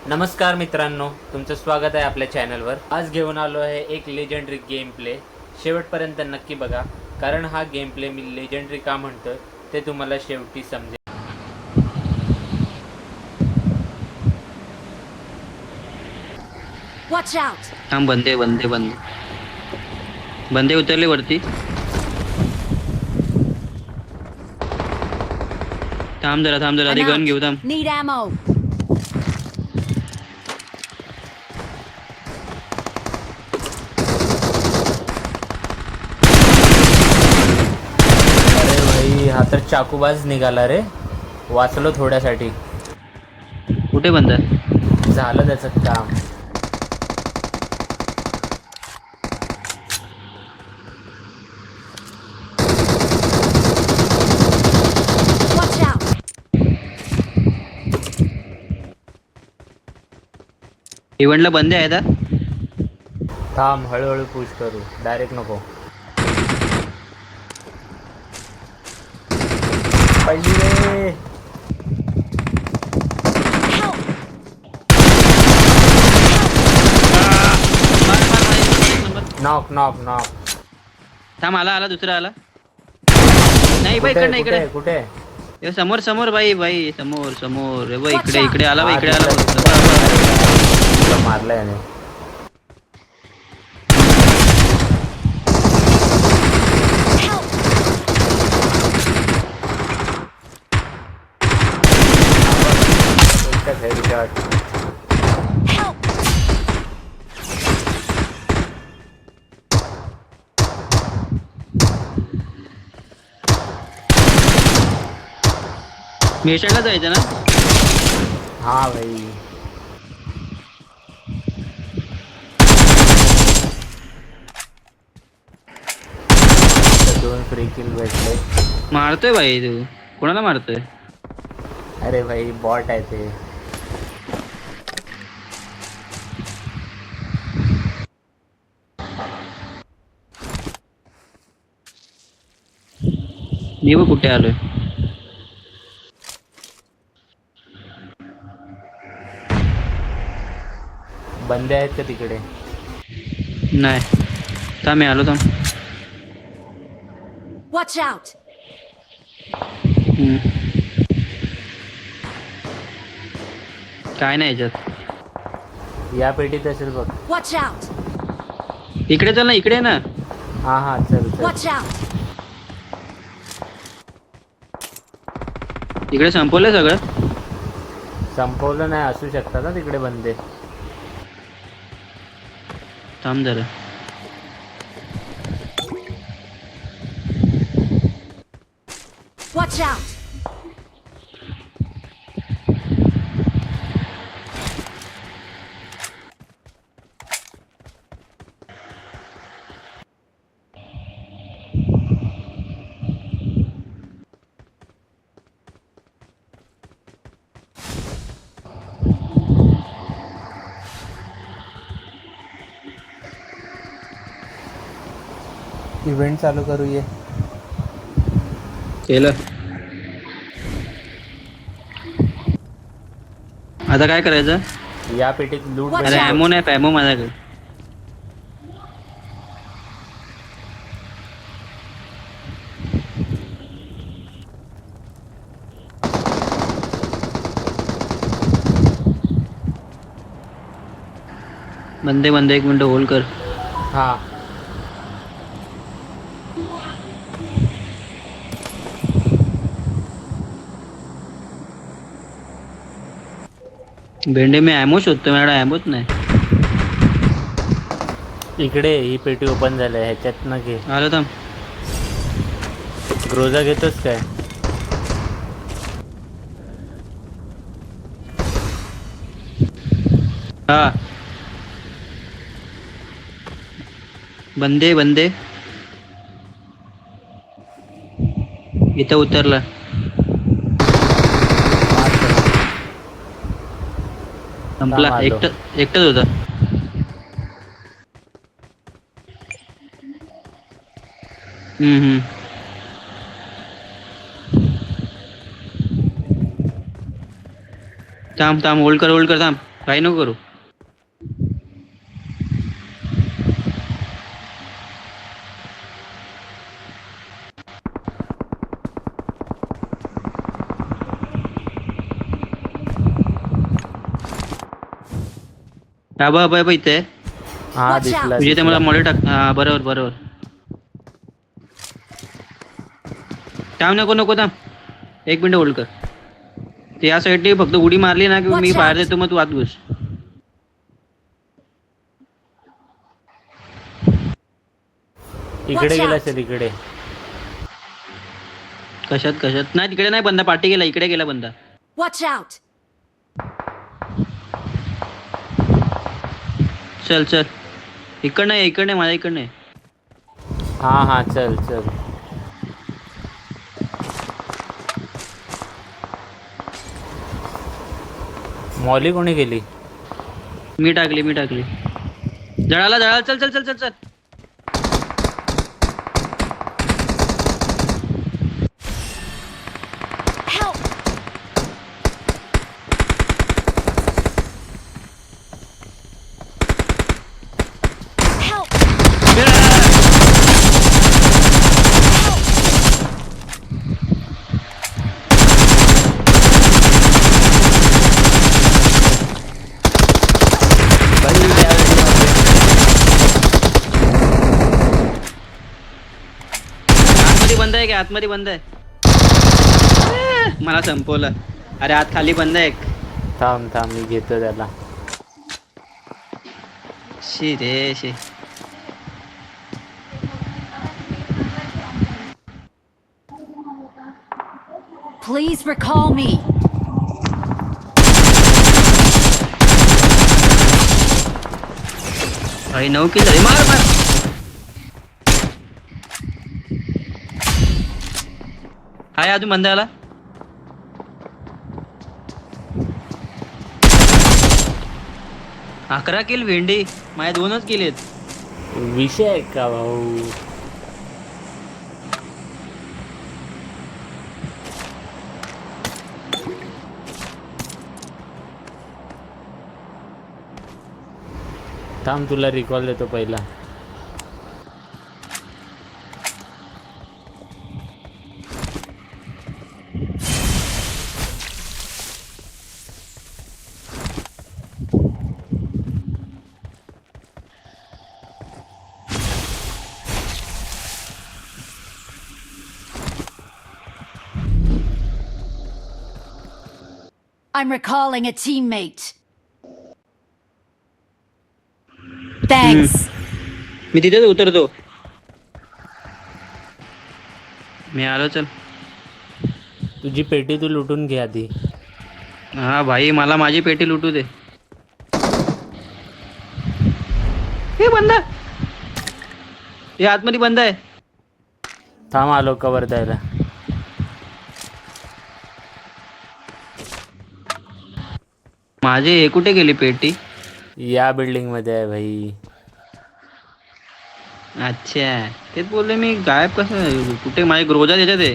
नमस्कार मित्रांनो, तुमचं स्वागत आहे आपल्या चॅनलवर. आज घेऊन आलो आहे एक लेजेंडरी गेम प्ले. शेवटपर्यंत नक्की बघा, कारण हा गेम प्ले मी लेजेंडरी का म्हणतो ते तुम्हाला शेवटी समजेल. Watch out! थांब बंदे उतरले वरती. थांब जरा आधी गन घेऊ. थांब. Need ammo. अरे भाई, हा तर चाकूबाज निघाला रे. वाचलो थोड्यासाठी. कुठे बंद? झालं त्याचं काम. Watch out! इव्हेंटला बंदे आहेत. थांब, हळूहळू पुश करू, डायरेक्ट नको. पहिली रे. Help! Knock knock knock. थांब, आला दुसरा आला. नाही बाई, कुठे इकडे कुठे? हे समोर बाई समोर हे बाई, Watch इकडे आला बाई, इकडे आला. तुला मारलंय याने. Help! एकच हेडशॉट. Help! मेषणला जायचं ना. हा भाई. दोन फ्री किल भेटले. मारतोय बाई तू. कोणाला मारतोय? अरे भाई, बॉट आहे ते. मी बघ कुठे आलोय. बंदे आहेत का तिकडे? नाही, थांब मी आलो. थांब. Watch out! काय नाही याच्यात. या पेटीत असेल बघ. Watch out! इकडे चल ना, इकडे ना. हा चल चल. Watch out! इकडे संपवलंय सगळं. संपवलं नाही, असू शकतात ना तिकडे बंदे. थांब जरा. Watch out! इव्हेंट चालू करू ये. केलं. आता काय करायचं? या पेटीत लूट. Watch अरे out. ॲमो नाही, ॲमो माझ्याकडे. बंदे 1 मिनिट होल्ड कर. हा. भेंडे मी ॲमो शोधतो, माझ्याकडे ॲमोच नाही. इकडे ही पेटी ओपन झाली आहे, ह्याच्यात ना घे. आलो. थांब. ग्रोजा घेतोस काय? हा. बंदे इथं उतरला. संपला. एकटंच होता. थांब होल्ड कर थांब. काही नको करू. बाबा इथे हा Watch दिसला out. म्हणजे ते मला मॉडेल टाक. हा बरोबर. थांब नको थांब. 1 मिनिट होल्ड कर. ते या साईडने फक्त उडी मारली ना की मी Watch बाहेर out. देतो, मग तू आत घुस. इकडे Watch गेला out. असेल इकडे. कशात नाही, तिकडे नाही बंदा. पाठी गेला, इकडे गेला बंदा. Watch out. चल इकडं नाही माझ्या इकडं नाही. हा चल. मॉली कोणी गेली? मी टाकली. जळाला. चल. Help. Help. आतमध्ये बंद आहे. मला संपवलं. अरे आत खाली बंद आहे. थांब मी घेतो त्याला. शी. Please recall me. भाई 9 किल झाले. मार. हाय अजून बंद आला. अकरा किल भेंडी. माझ्या 2च केलेत. विषय आहे का भाऊ? थांब तुला रिकॉल देतो पहिला. I'm recalling a teammate. Thanks. मी तिथेच उतरतो. मी आलो. चल तुझी पेटी तू लुटून घे आधी. हा भाई, मला माझी पेटी लुटू दे. हे बंद. हे आतमध्ये बंद आहे. थांब आलो कवर द्यायला. माझे हे कुठे गेली पेटी? या बिल्डिंग मध्ये आहे भाई. अच्छा, तेच बोलले मी. गायब कसं? कुठे? माझे ग्रोजा त्याच्यात आहे.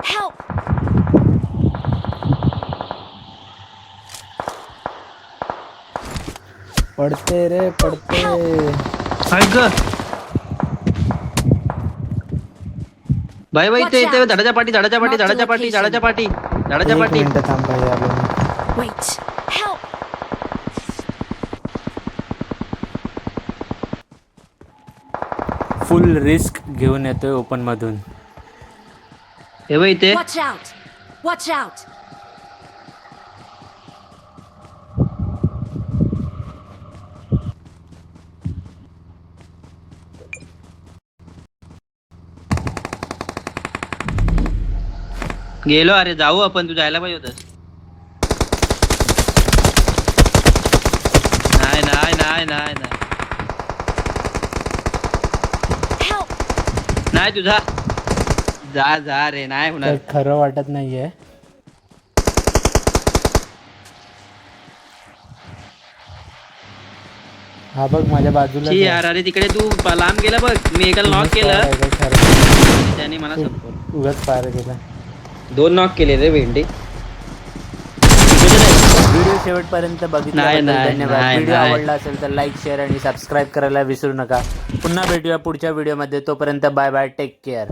Help. पडते रे पडते. ऐक बाय Watch ते out. झाडाच्या पाठी. एक मिनिट थांब भाई आलो मी. Wait. Help. फुल रिस्क घेऊन येतोय ओपन मधून. हे बाई इथे. Watch out. Watch out. गेलो. अरे जाऊ आपण, तू जायला पाहिजे होतस. नाही नाही नाही नाही नाही Help! नाही तुझा जा जा रे, नाही होणार. तर खरं वाटत नाहीये. हा बघ माझ्या बाजूला शी यार, अरे तिकडे तू लांब गेला बघ. मी एकाला नॉक केलं, त्याने मला संपवलं. उगाच फायर केला. 2 नॉक केले रे भेंडी. व्हिडिओ शेवटपर्यंत बघितल्याबद्दल नाही, धन्यवाद. नाही, व्हिडिओ नाही. आवडला असेल तर लाईक शेअर आणि सबस्क्राईब करायला विसरू नका. पुन्हा भेटूया पुढच्या व्हिडिओमध्ये. तोपर्यंत बाय बाय, टेक केअर.